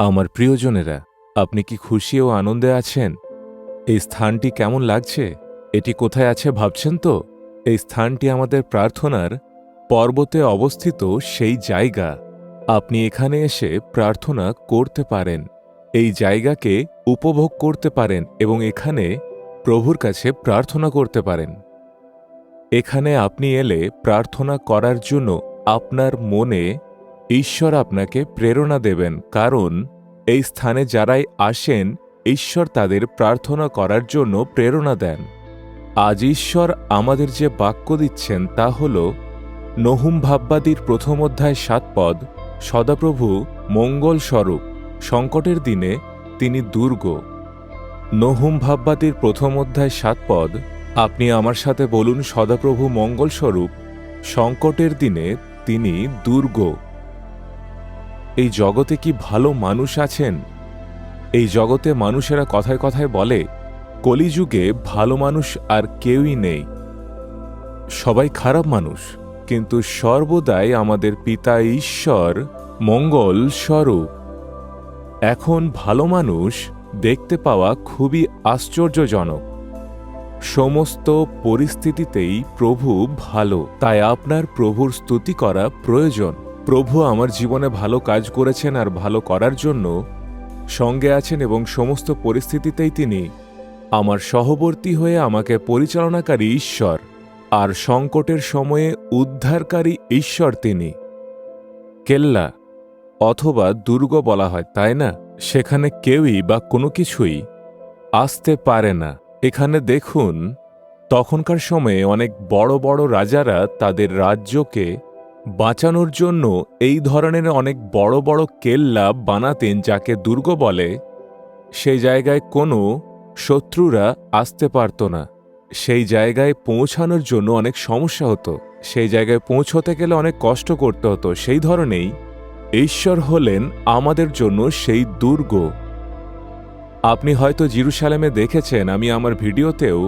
আমার প্রিয়জনেরা, আপনি কি খুশি ও আনন্দে আছেন? এই স্থানটি কেমন লাগছে? এটি কোথায় আছে ভাবছেন তো? এই স্থানটি আমাদের প্রার্থনার পর্বতে অবস্থিত সেই জায়গা। আপনি এখানে এসে প্রার্থনা করতে পারেন, এই জায়গাকে উপভোগ করতে পারেন এবং এখানে প্রভুর কাছে প্রার্থনা করতে পারেন। এখানে আপনি এলে প্রার্থনা করার জন্য আপনার মনে ঈশ্বর আপনাকে প্রেরণা দেবেন, কারণ এই স্থানে যারাই আসেন ঈশ্বর তাদের প্রার্থনা করার জন্য প্রেরণা দেন। আজ ঈশ্বর আমাদের যে বাক্য দিচ্ছেন তা হল নহুম ভাববাদীর 1 অধ্যায় 7 পদ। সদাপ্রভু মঙ্গল স্বরূপ, সংকটের দিনে তিনি দুর্গ। নহুম ভাববাদীর 1 অধ্যায় 7 পদ। আপনি আমার সাথে বলুন, সদাপ্রভু মঙ্গল স্বরূপ, সংকটের দিনে তিনি দুর্গ। এই জগতে কি ভালো মানুষ আছেন? এই জগতে মানুষেরা কথায় কথায় বলে কলিযুগে ভালো মানুষ আর কেউই নেই, সবাই খারাপ মানুষ। কিন্তু সর্বদাই আমাদের পিতা ঈশ্বর মঙ্গল স্বরূপ। এখন ভালো মানুষ দেখতে পাওয়া খুবই আশ্চর্যজনক। সমস্ত পরিস্থিতিতেই প্রভু ভালো, তাই আপনার প্রভুর স্তুতি করা প্রয়োজন। প্রভু আমার জীবনে ভালো কাজ করেছেন আর ভালো করার জন্য সঙ্গে আছেন এবং সমস্ত পরিস্থিতিতেই তিনি আমার সহবর্তী হয়ে আমাকে পরিচালনাকারী ঈশ্বর আর সংকটের সময়ে উদ্ধারকারী ঈশ্বর তিনি। কেল্লা অথবা দুর্গ বলা হয়, তাই না? সেখানে কেউই বা কোনো কিছুই আসতে পারে না। এখানে দেখুন, তখনকার সময়ে অনেক বড় বড় রাজারা তাদের রাজ্যকে বাঁচানোর জন্য এই ধরনের অনেক বড় বড় কেল্লা বানাতেন, যাকে দুর্গ বলে। সেই জায়গায় কোনো শত্রুরা আসতে পারত না। সেই জায়গায় পৌঁছানোর জন্য অনেক সমস্যা হতো, সেই জায়গায় পৌঁছতে গেলে অনেক কষ্ট করতে হতো। সেই ধরনেই ঈশ্বর হলেন আমাদের জন্য সেই দুর্গ। আপনি হয়তো জেরুসালেমে দেখেছেন, আমি আমার ভিডিওতেও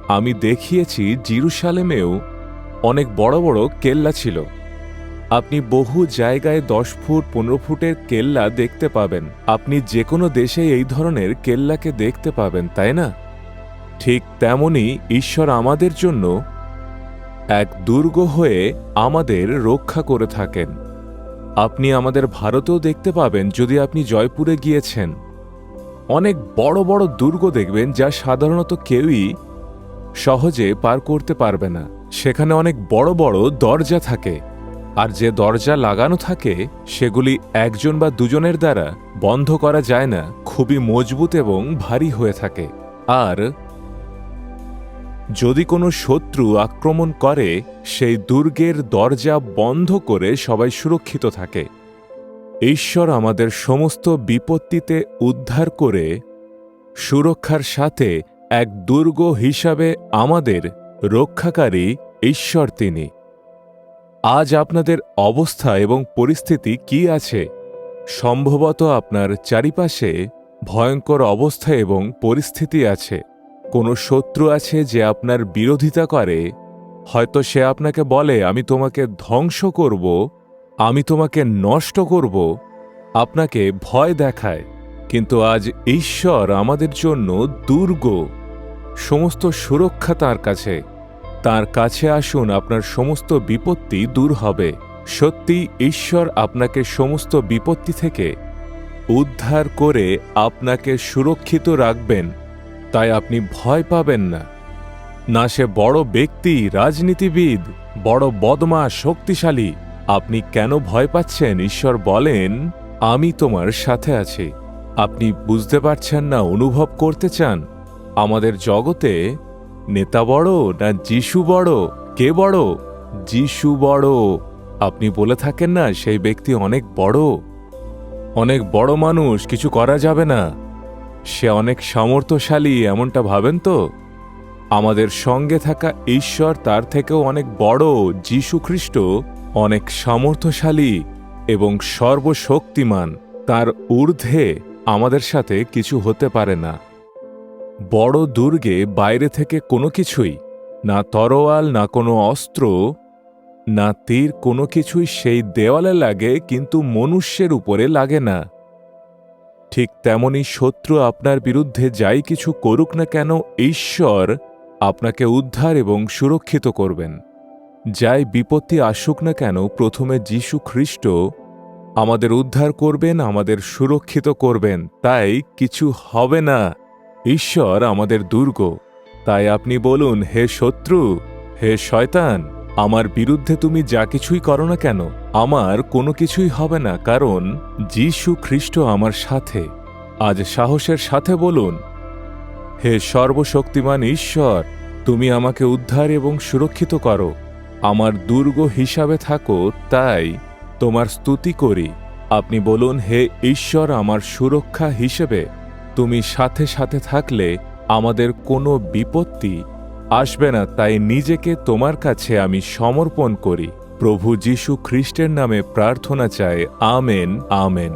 আমি দেখিয়েছি, জেরুসালেমেও অনেক বড় বড় কেল্লা ছিল। আপনি বহু জায়গায় 10 ফুট 15 ফুটের কেল্লা দেখতে পাবেন। আপনি যে কোনো দেশে এই ধরনের কেল্লাকে দেখতে পাবেন, তাই না? ঠিক তেমনই ঈশ্বর আমাদের জন্য এক দুর্গ হয়ে আমাদের রক্ষা করে থাকেন। আপনি আমাদের ভারতেও দেখতে পাবেন, যদি আপনি জয়পুরে গিয়েছেন, অনেক বড় বড় দুর্গ দেখবেন যা সাধারণত কেউই সহজে পার করতে পারবে না। সেখানে অনেক বড় বড় দরজা থাকে, আর যে দরজা লাগানো থাকে সেগুলি একজন বা দুজনের দ্বারা বন্ধ করা যায় না, খুবই মজবুত এবং ভারী হয়ে থাকে। আর যদি কোনো শত্রু আক্রমণ করে, সেই দুর্গের দরজা বন্ধ করে সবাই সুরক্ষিত থাকে। ঈশ্বর আমাদের সমস্ত বিপত্তিতে উদ্ধার করে সুরক্ষার সাথে এক দুর্গ হিসাবে আমাদের রক্ষাকারী ঈশ্বর তিনি। আজ আপনাদের অবস্থা এবং পরিস্থিতি কি আছে? সম্ভবত আপনার চারিপাশে ভয়ঙ্কর অবস্থা এবং পরিস্থিতি আছে। কোনো শত্রু আছে যে আপনার বিরোধিতা করে। হয়তো সে আপনাকে বলে, আমি তোমাকে ধ্বংস করব, আমি তোমাকে নষ্ট করব, আপনাকে ভয় দেখায়। কিন্তু আজ ঈশ্বর আমাদের জন্য দুর্গ, সমস্ত সুরক্ষা তাঁর কাছে। তাঁর কাছে আসুন, আপনার সমস্ত বিপত্তি দূর হবে। সত্যি ঈশ্বর আপনাকে সমস্ত বিপত্তি থেকে উদ্ধার করে আপনাকে সুরক্ষিত রাখবেন, তাই আপনি ভয় পাবেন না। না সে বড় ব্যক্তি, রাজনীতিবিদ, বড় বদমাশ, শক্তিশালী, আপনি কেন ভয় পাচ্ছেন? ঈশ্বর বলেন, আমি তোমার সাথে আছি। আপনি বুঝতে পারছেন না, অনুভব করতে চান? আমাদের জগতে নেতা বড় না যিশু বড়? কে বড়? যিশু বড়। আপনি বলে থাকেন না, সেই ব্যক্তি অনেক বড়, অনেক বড় মানুষ, কিছু করা যাবে না, সে অনেক সামর্থ্যশালী, এমনটা ভাবেন তো? আমাদের সঙ্গে থাকা ঈশ্বর তার থেকেও অনেক বড়। যিশু খ্রিস্ট অনেক সামর্থ্যশালী এবং সর্বশক্তিমান। তার ঊর্ধ্বে আমাদের সাথে কিছু হতে পারে না। বড় দুর্গে বাইরে থেকে কোনো কিছুই, না তরোয়াল, না কোনো অস্ত্র, না তীর, কোনো কিছুই সেই দেওয়ালে লাগে, কিন্তু মনুষ্যের উপরে লাগে না। ঠিক তেমনি শত্রু আপনার বিরুদ্ধে যাই কিছু করুক না কেন, ঈশ্বর আপনাকে উদ্ধার এবং সুরক্ষিত করবেন। যাই বিপত্তি আসুক না কেন, প্রথমে যীশু খ্রিস্ট আমাদের উদ্ধার করবেন, আমাদের সুরক্ষিত করবেন। তাই কিছু হবে না। ঈশ্বর আমাদের দুর্গ। তাই আপনি বলুন, হে শত্রু, হে শয়তান, আমার বিরুদ্ধে তুমি যা কিছুই করো না কেন, আমার কোনো কিছুই হবে না, কারণ যীশু খ্রিস্ট আমার সাথে। আজ সাহসের সাথে বলুন, হে সর্বশক্তিমান ঈশ্বর, তুমি আমাকে উদ্ধার এবং সুরক্ষিত করো, আমার দুর্গ হিসাবে থাকো, তাই তোমার স্তুতি করি। আপনি বলুন, হে ঈশ্বর, আমার সুরক্ষা হিসেবে তুমি সাথে সাথে থাকলে আমাদের কোনো বিপত্তি আসবে না। তাই নিজেকে তোমার কাছে আমি সমর্পণ করি। প্রভু যীশু খ্রিস্টের নামে প্রার্থনা চাই। Amen, amen.